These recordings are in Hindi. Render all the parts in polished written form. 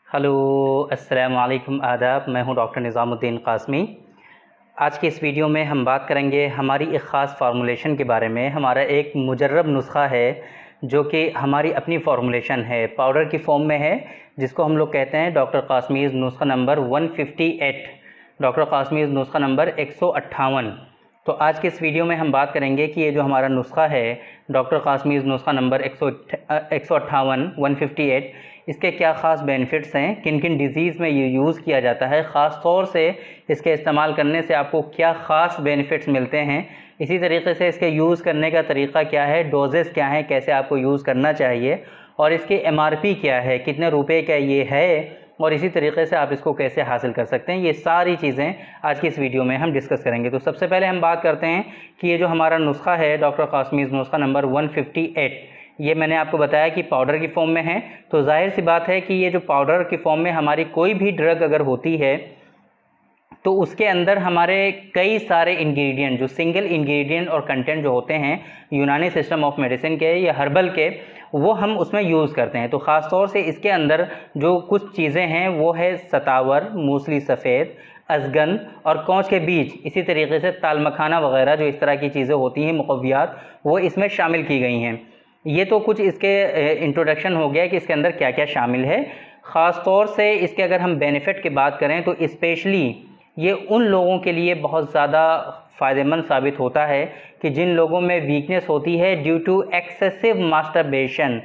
हेलो, अस्सलाम वालेकुम, आदाब। मैं हूं डॉक्टर निज़ामुद्दीन क़ासमी। आज की इस वीडियो में हम बात करेंगे हमारी एक ख़ास फार्मूलेशन के बारे में। हमारा एक मुजर्रब नुस्ख़ा है जो कि हमारी अपनी फार्मूलेशन है, पाउडर की फॉर्म में है, जिसको हम लोग कहते हैं डॉक्टर क़ासमीज़ नुस्ख़ा नंबर 158, डॉक्टर क़ासमीज़ नुस्ख़ा नंबर 158। तो आज के इस वीडियो में हम बात करेंगे कि ये जो हमारा नुस्ख़ा है डॉक्टर क़ासमीज़ नुस्ख़ा नंबर 158 158, इसके क्या ख़ास बेनिफिट्स हैं, किन किन डिज़ीज़ में ये यूज़ किया जाता है, ख़ास तौर से इसके इस्तेमाल करने से आपको क्या ख़ास बेनिफिट्स मिलते हैं, इसी तरीके से इसके यूज़ करने का तरीक़ा क्या है, डोजेस क्या हैं, कैसे आपको यूज़ करना चाहिए, और इसकी एमआरपी क्या है, कितने रुपए का ये है, और इसी तरीके से आप इसको कैसे हासिल कर सकते हैं। ये सारी चीज़ें आज की इस वीडियो में हम डिस्कस करेंगे। तो सबसे पहले हम बात करते हैं कि ये जो हमारा नुस्ख़ा है डॉक्टर क़ासमीज़ नुस्ख़ा नंबर 158, ये मैंने आपको बताया कि पाउडर की फॉर्म में है। तो जाहिर सी बात है कि ये जो पाउडर की फॉर्म में हमारी कोई भी ड्रग अगर होती है तो उसके अंदर हमारे कई सारे इंग्रेडिएंट, जो सिंगल इंग्रेडिएंट और कंटेंट जो होते हैं यूनानी सिस्टम ऑफ मेडिसिन के या हर्बल के, वो हम उसमें यूज़ करते हैं। तो ख़ास तौर से इसके अंदर जो कुछ चीज़ें हैं वो है सतावर, मूसली सफ़ेद, अजगन और कौच के बीज, इसी तरीके से ताल मखाना वगैरह, जो इस तरह की चीज़ें होती हैं मुक़व्वियात, वो इसमें शामिल की गई हैं। ये तो कुछ इसके इंट्रोडक्शन हो गया कि इसके अंदर क्या क्या शामिल है। ख़ास तौर से इसके अगर हम बेनिफिट की बात करें तो स्पेशली ये उन लोगों के लिए बहुत ज़्यादा फ़ायदेमंद साबित होता है कि जिन लोगों में वीकनेस होती है ड्यू टू एक्सेसिव मास्टरबेशन,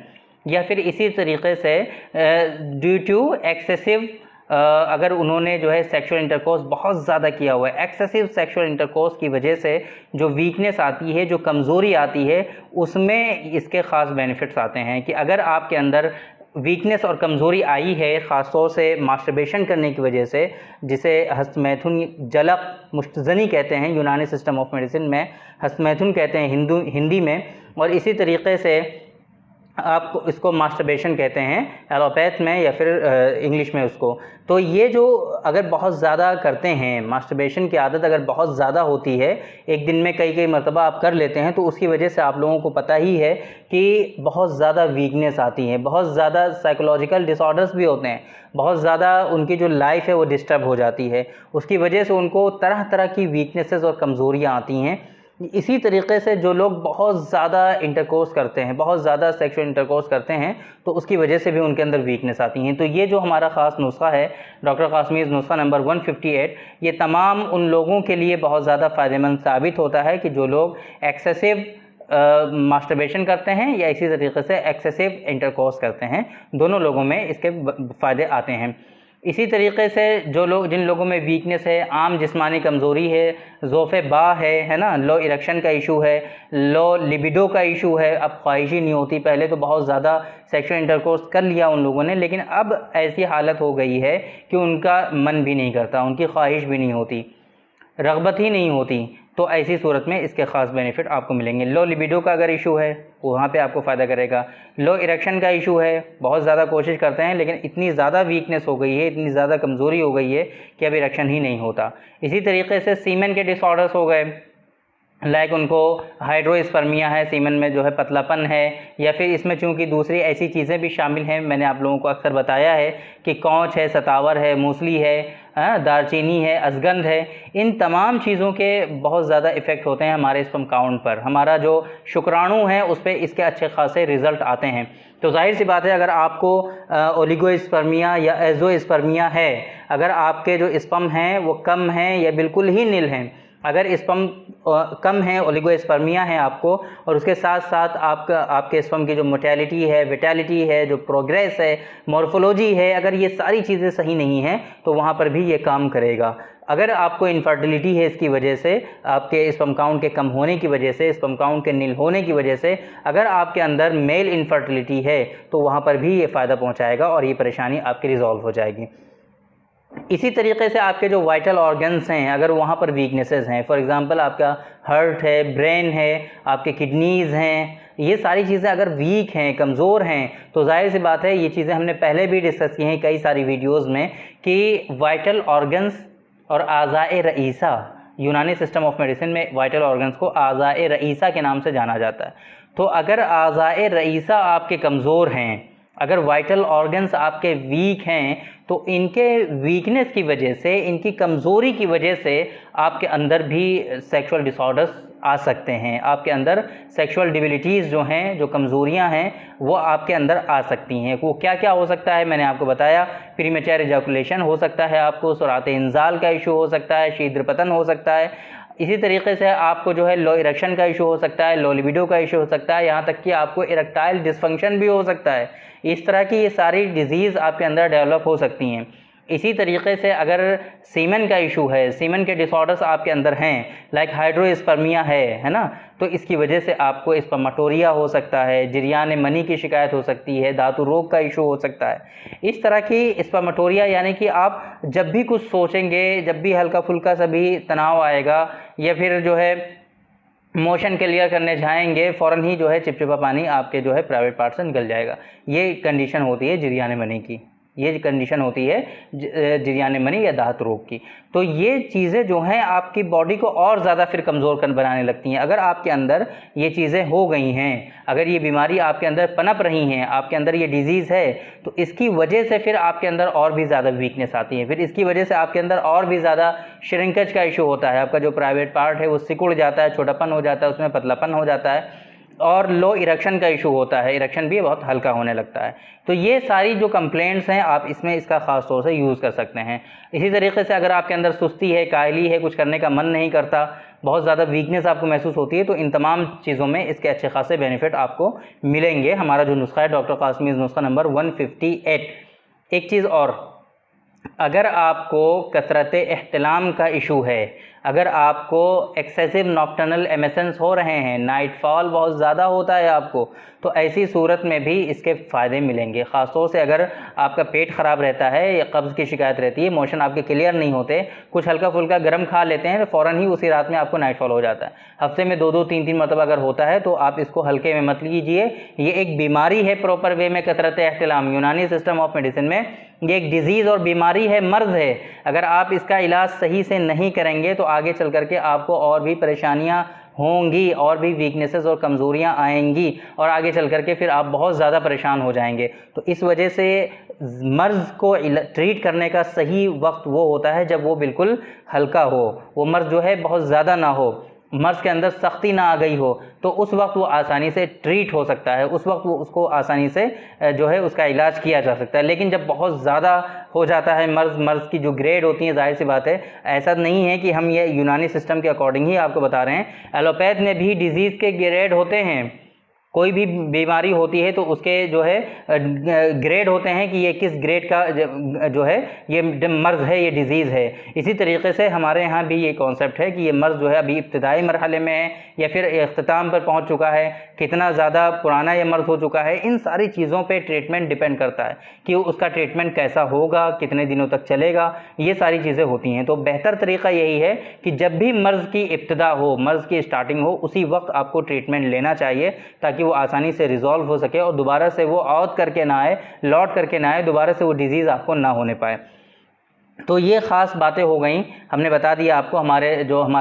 या फिर इसी तरीके से ड्यू टू एक्सेसिव, अगर उन्होंने जो है सेक्सुअल इंटरकोर्स बहुत ज़्यादा किया हुआ है, एक्सेसिव सेक्सुअल इंटरकोर्स की वजह से जो वीकनेस आती है, जो कमज़ोरी आती है, उसमें इसके ख़ास बेनिफिट्स आते हैं कि अगर आपके अंदर वीकनेस और कमज़ोरी आई है, ख़ास तौर से मास्टरबेशन करने की वजह से, जिसे हस्तमैथुन, जलक, मुश्तज़नी कहते हैं यूनानी सिस्टम ऑफ मेडिसिन में, हस्तमैथुन कहते हैं हिंदी में, और इसी तरीके से आप इसको मास्टरबेशन कहते हैं एलोपैथ में या फिर इंग्लिश में उसको। तो ये जो अगर बहुत ज़्यादा करते हैं, मास्टरबेशन की आदत अगर बहुत ज़्यादा होती है, एक दिन में कई कई मरतबा आप कर लेते हैं, तो उसकी वजह से आप लोगों को पता ही है कि बहुत ज़्यादा वीकनेस आती है, बहुत ज़्यादा साइकोलॉजिकल डिसऑर्डर्स भी होते हैं, बहुत ज़्यादा उनकी जो लाइफ है वो डिस्टर्ब हो जाती है, उसकी वजह से उनको तरह तरह की वीकनेसेस और कमज़ोरियाँ आती हैं। इसी तरीके से जो लोग बहुत ज़्यादा इंटरकोर्स करते हैं, बहुत ज़्यादा सेक्सुअल इंटरकोर्स करते हैं, तो उसकी वजह से भी उनके अंदर वीकनेस आती हैं। तो ये जो हमारा ख़ास नुस्ख़ा है डॉक्टर क़ासमीज़ नुस्ख़ा नंबर 158, ये तमाम उन लोगों के लिए बहुत ज़्यादा फ़ायदेमंद साबित होता है कि जो लोग एक्सेसिव मास्टरबेशन करते हैं या इसी तरीके से एक्सेसिव इंटरकोर्स करते हैं, दोनों लोगों में इसके फ़ायदे आते हैं। इसी तरीके से जो लोग, जिन लोगों में वीकनेस है, आम जिस्मानी कमज़ोरी है, ज़ोफ़े बा है ना, लो इरेक्शन का इशू है, लो लिबिडो का इशू है, अब ख्वाहिश ही नहीं होती, पहले तो बहुत ज़्यादा सेक्सुअल इंटरकोर्स कर लिया उन लोगों ने, लेकिन अब ऐसी हालत हो गई है कि उनका मन भी नहीं करता, उनकी ख्वाहिश भी नहीं होती, रग़बत ही नहीं होती। तो ऐसी सूरत में इसके ख़ास बेनिफिट आपको मिलेंगे। लो लिबिडो का अगर इशू है, वहाँ पे आपको फ़ायदा करेगा। लो इरेक्शन का इशू है, बहुत ज़्यादा कोशिश करते हैं लेकिन इतनी ज़्यादा वीकनेस हो गई है, इतनी ज़्यादा कमज़ोरी हो गई है कि अब इरेक्शन ही नहीं होता। इसी तरीके से सीमेन के डिसऑर्डर्स हो गए, लाइक उनको हाइड्रोस्पर्मिया है, सीमन में जो है पतलापन है, या फिर इसमें चूंकि दूसरी ऐसी चीज़ें भी शामिल हैं, मैंने आप लोगों को अक्सर बताया है कि कौच है, सतावर है, मूसली है, दारचीनी है, अजगंध है, इन तमाम चीज़ों के बहुत ज़्यादा इफ़ेक्ट होते हैं हमारे स्पर्म काउंट पर, हमारा जो शुक्राणु है उस पर इसके अच्छे खासे रिज़ल्ट आते हैं। तो जाहिर सी बात है अगर आपको ओलिगोस्पर्मिया या एज़ोस्पर्मिया है, अगर आपके जो स्पर्म हैं वो कम हैं या बिल्कुल ही नील हैं, अगर स्पर्म कम है, ओलिगोस्पर्मिया है आपको, और उसके साथ साथ आपके स्पर्म की जो मोटेलिटी है, विटेलिटी है, जो प्रोग्रेस है, मॉर्फोलॉजी है, अगर ये सारी चीज़ें सही नहीं हैं तो वहाँ पर भी ये काम करेगा। अगर आपको इनफर्टिलिटी है, इसकी वजह से, आपके स्पर्म काउंट के कम होने की वजह से, स्पर्म काउंट के नील होने की वजह से, अगर आपके अंदर मेल इनफर्टिलिटी है तो वहाँ पर भी ये फ़ायदा पहुँचाएगा और ये परेशानी आपकी रिजॉल्व हो जाएगी। इसी तरीके से आपके जो वाइटल ऑर्गन्स हैं, अगर वहाँ पर वीकनेसेस हैं, फॉर एग्जांपल आपका हार्ट है, ब्रेन है, आपके किडनीज़ हैं, ये सारी चीज़ें अगर वीक हैं, कमज़ोर हैं, तो जाहिर सी बात है, ये चीज़ें हमने पहले भी डिस्कस की हैं कई सारी वीडियोज़ में कि वाइटल ऑर्गन्स और आज़ाए रईसा, यूनानी सिस्टम ऑफ मेडिसिन में वाइटल ऑर्गन्स को आज़ाए रईसा के नाम से जाना जाता है। तो अगर आज़ाए रईसा आपके कमज़ोर हैं, अगर वाइटल ऑर्गन्स आपके वीक हैं तो इनके वीकनेस की वजह से, इनकी कमज़ोरी की वजह से आपके अंदर भी सेक्सुअल डिसऑर्डर्स आ सकते हैं। आपके अंदर सेक्सुअल डिबिलिटीज़ जो हैं, जो कमज़ोरियां हैं, वो आपके अंदर आ सकती हैं। वो क्या क्या हो सकता है मैंने आपको बताया। प्रीमेच्योर इजैकुलेशन हो सकता है, आपको सुरात इंजाल का इशू हो सकता है, शीघ्र पतन हो सकता है। इसी तरीके से आपको जो है लो इरेक्शन का इशू हो सकता है, लो लिबिडो का इशू हो सकता है, यहाँ तक कि आपको इरेक्टाइल डिसफंक्शन भी हो सकता है। इस तरह की ये सारी डिजीज़ आपके अंदर डेवलप हो सकती हैं। इसी तरीके से अगर सीमन का इशू है, सीमन के डिसऑर्डर्स आपके अंदर हैं, लाइक हाइड्रोस्पर्मिया है ना, तो इसकी वजह से आपको स्पर्मेटोरिया हो सकता है, जरियान मनी की शिकायत हो सकती है, धातु रोग का इशू हो सकता है। इस तरह की स्पर्मेटोरिया यानी कि आप जब भी कुछ सोचेंगे, जब भी हल्का फुल्का सा भी तनाव आएगा या फिर जो है मोशन क्लियर करने जाएंगे, फ़ौरन ही जो है चिपचिपा पानी आपके जो है प्राइवेट पार्ट से निकल जाएगा। ये कंडीशन होती है जरियान मनी की, ये कंडीशन होती है जरियान मनी या दाहत रोग की। तो ये चीज़ें जो हैं आपकी बॉडी को और ज़्यादा फिर कमज़ोर कर बनाने लगती हैं। अगर आपके अंदर ये चीज़ें हो गई हैं, अगर ये बीमारी आपके अंदर पनप रही हैं, आपके अंदर ये डिजीज़ है, तो इसकी वजह से फिर आपके अंदर और भी ज़्यादा वीकनेस आती है। फिर इसकी वजह से आपके अंदर और भी ज़्यादा श्रिंकेज का इशू होता है। आपका जो प्राइवेट पार्ट है वो सिकुड़ जाता है, छोटापन हो जाता है, उसमें पतलापन हो जाता है, और लो इरेक्शन का इशू होता है, इरेक्शन भी बहुत हल्का होने लगता है। तो ये सारी जो कंप्लेंट्स हैं आप इसमें इसका ख़ास तौर से यूज़ कर सकते हैं। इसी तरीके से अगर आपके अंदर सुस्ती है, कायली है, कुछ करने का मन नहीं करता, बहुत ज़्यादा वीकनेस आपको महसूस होती है, तो इन तमाम चीज़ों में इसके अच्छे खासे बेनिफिट आपको मिलेंगे। हमारा जो नुस्खा है डॉक्टर कासमीज़ नुस्खा नंबर 158। एक चीज़ और, अगर आपको कसरत एहतिलाम का इशू है, अगर आपको एक्सेसिव नॉक्टर्नल एमिशंस हो रहे हैं, नाइटफॉल बहुत ज़्यादा होता है आपको, तो ऐसी सूरत में भी इसके फ़ायदे मिलेंगे। ख़ासतौर से अगर आपका पेट ख़राब रहता है या कब्ज़ की शिकायत रहती है, मोशन आपके क्लियर नहीं होते, कुछ हल्का फुल्का गर्म खा लेते हैं तो फ़ौरन ही उसी रात में आपको नाइटफॉल हो जाता है। हफ्ते में 2-2 3-3 मरतबा अगर होता है तो आप इसको हल्के में मत लीजिए। ये एक बीमारी है प्रॉपर वे में कसरत एहतिलाम, यूनानी सिस्टम ऑफ मेडिसिन में ये एक डिजीज़ और बीमारी है, मर्ज़ है। अगर आप इसका इलाज सही से नहीं करेंगे तो आगे चल करके आपको और भी परेशानियां होंगी, और भी वीकनेसेस और कमज़ोरियां आएंगी, और आगे चल करके फिर आप बहुत ज़्यादा परेशान हो जाएंगे। तो इस वजह से मर्ज़ को ट्रीट करने का सही वक्त वो होता है जब वो बिल्कुल हल्का हो, वो मर्ज़ जो है बहुत ज़्यादा ना हो, मर्ज़ के अंदर सख्ती ना आ गई हो, तो उस वक्त वो आसानी से ट्रीट हो सकता है, उस वक्त वो उसको आसानी से जो है उसका इलाज किया जा सकता है। लेकिन जब बहुत ज़्यादा हो जाता है मर्ज़ की जो ग्रेड होती है, जाहिर सी बात है ऐसा नहीं है कि हम ये यूनानी सिस्टम के अकॉर्डिंग ही आपको बता रहे हैं। एलोपैथ में भी डिजीज़ के ग्रेड होते हैं, कोई भी बीमारी होती है तो उसके जो है ग्रेड होते हैं कि ये किस ग्रेड का जो है ये मर्ज़ है, ये डिज़ीज़ है। इसी तरीके से हमारे यहाँ भी ये कॉन्सेप्ट है कि ये मर्ज़ जो है अभी इब्तिदाई मरहले में है या फिर इख्तिताम पर पहुँच चुका है, कितना ज़्यादा पुराना ये मर्ज़ हो चुका है, इन सारी चीज़ों पर ट्रीटमेंट डिपेंड करता है कि उसका ट्रीटमेंट कैसा होगा, कितने दिनों तक चलेगा, ये सारी चीज़ें होती हैं। तो बेहतर तरीक़ा यही है कि जब भी मर्ज़ की इब्तिदा हो, मर्ज़ की स्टार्टिंग हो, उसी वक्त आपको ट्रीटमेंट लेना चाहिए ताकि वो आसानी से रिजॉल्व हो सके और दोबारा से वो आउट करके ना आए, लौट करके ना आए, दोबारा से वो डिजीज़ आपको ना होने पाए। तो ये ख़ास बातें हो गई, हमने बता दिया आपको हमारा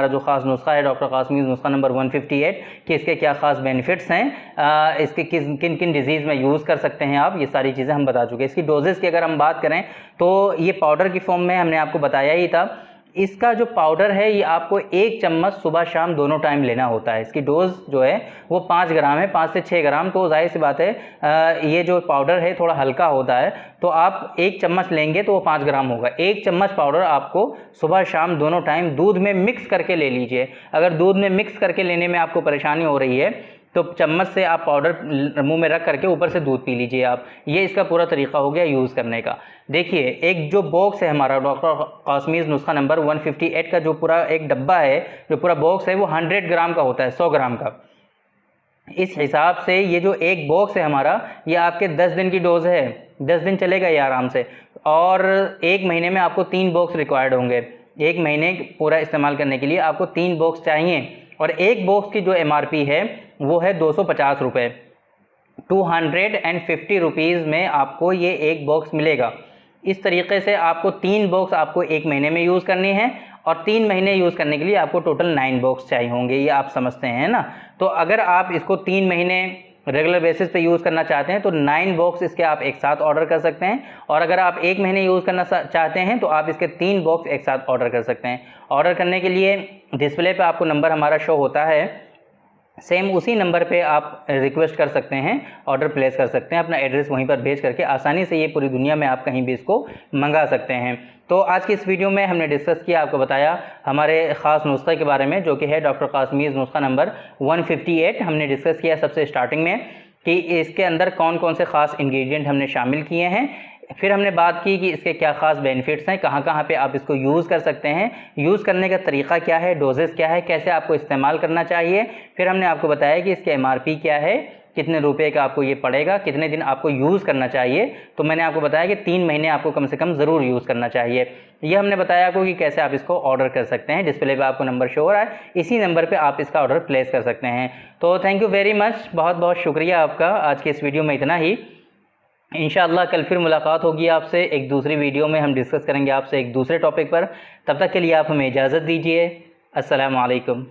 जो ख़ास नुस्खा है डॉक्टर कासमीज़ नुस्खा नंबर 158 कि इसके क्या ख़ास बेनिफिट्स हैं, इसके किन किन डिज़ीज़ में यूज़ कर सकते हैं आप, ये सारी चीज़ें हम बता चुके हैं। इसकी डोजेज़ की अगर हम बात करें तो ये पाउडर की फॉर्म में हमने आपको बताया ही था। इसका जो पाउडर है ये आपको 1 चम्मच सुबह शाम दोनों टाइम लेना होता है। इसकी डोज़ जो है वो 5 ग्राम है, 5 से 6 ग्राम। तो जाहिर सी बात है ये जो पाउडर है थोड़ा हल्का होता है, तो आप 1 चम्मच लेंगे तो वो 5 ग्राम होगा। 1 चम्मच पाउडर आपको सुबह शाम दोनों टाइम दूध में मिक्स करके ले लीजिए। अगर दूध में मिक्स करके लेने में आपको परेशानी हो रही है तो चम्मच से आप पाउडर मुंह में रख करके ऊपर से दूध पी लीजिए आप। ये इसका पूरा तरीका हो गया यूज़ करने का। देखिए एक जो बॉक्स है हमारा डॉक्टर कासमीज़ नुस्खा नंबर 158 का जो पूरा एक डब्बा है, जो पूरा बॉक्स है वो 100 ग्राम का होता है, 100 ग्राम का। इस हिसाब से ये जो एक बॉक्स है हमारा, ये आपके 10 दिन की डोज़ है, 10 दिन चलेगा ये आराम से। और 1 महीने में आपको 3 बॉक्स रिक्वायर्ड होंगे। 1 महीने पूरा इस्तेमाल करने के लिए आपको 3 बॉक्स चाहिए। और एक बॉक्स की जो MRP है वो है 250 रुपये। 250 रुपीज़ में आपको ये एक बॉक्स मिलेगा। इस तरीके से आपको 3 बॉक्स आपको 1 महीने में यूज़ करनी है, और 3 महीने यूज़ करने के लिए आपको टोटल 9 बॉक्स चाहिए होंगे। ये आप समझते हैं ना। तो अगर आप इसको 3 महीने रेगुलर बेसिस पे यूज़ करना चाहते हैं तो 9 बॉक्स इसके आप एक साथ ऑर्डर कर सकते हैं, और अगर आप 1 महीने यूज़ करना चाहते हैं तो आप इसके 3 बॉक्स एक साथ ऑर्डर कर सकते हैं। ऑर्डर करने के लिए डिस्प्ले पे आपको नंबर हमारा शो होता है, सेम उसी नंबर पे आप रिक्वेस्ट कर सकते हैं, ऑर्डर प्लेस कर सकते हैं, अपना एड्रेस वहीं पर भेज करके आसानी से ये पूरी दुनिया में आप कहीं भी इसको मंगा सकते हैं। तो आज की इस वीडियो में हमने डिस्कस किया, आपको बताया हमारे ख़ास नुस्खे के बारे में, जो कि है डॉक्टर कासमीज़ नुस्खा नंबर 158। हमने डिस्कस किया सबसे स्टार्टिंग में कि इसके अंदर कौन कौन से ख़ास इंग्रेडिएंट हमने शामिल किए हैं। फिर हमने बात की कि इसके क्या ख़ास बेनिफिट्स हैं, कहाँ कहाँ पे आप इसको यूज़ कर सकते हैं, यूज़ करने का तरीक़ा क्या है, डोजेस क्या है, कैसे आपको इस्तेमाल करना चाहिए। फिर हमने आपको बताया कि इसके MRP क्या है, कितने रुपए का आपको ये पड़ेगा, कितने दिन आपको यूज़ करना चाहिए। तो मैंने आपको बताया कि 3 महीने आपको कम से कम ज़रूर यूज़ करना चाहिए। ये हमने बताया आपको कि कैसे आप इसको ऑर्डर कर सकते हैं। डिस्प्ले पे आपको नंबर शो हो रहा है, इसी नंबर पे आप इसका ऑर्डर प्लेस कर सकते हैं। तो थैंक यू वेरी मच, बहुत बहुत शुक्रिया आपका। आज के इस वीडियो में इतना ही। इंशाअल्लाह कल फिर मुलाकात होगी आपसे एक दूसरी वीडियो में, हम डिस्कस करेंगे आपसे एक दूसरे टॉपिक पर। तब तक के लिए आप हमें इजाज़त दीजिए। अस्सलामु अलैकुम।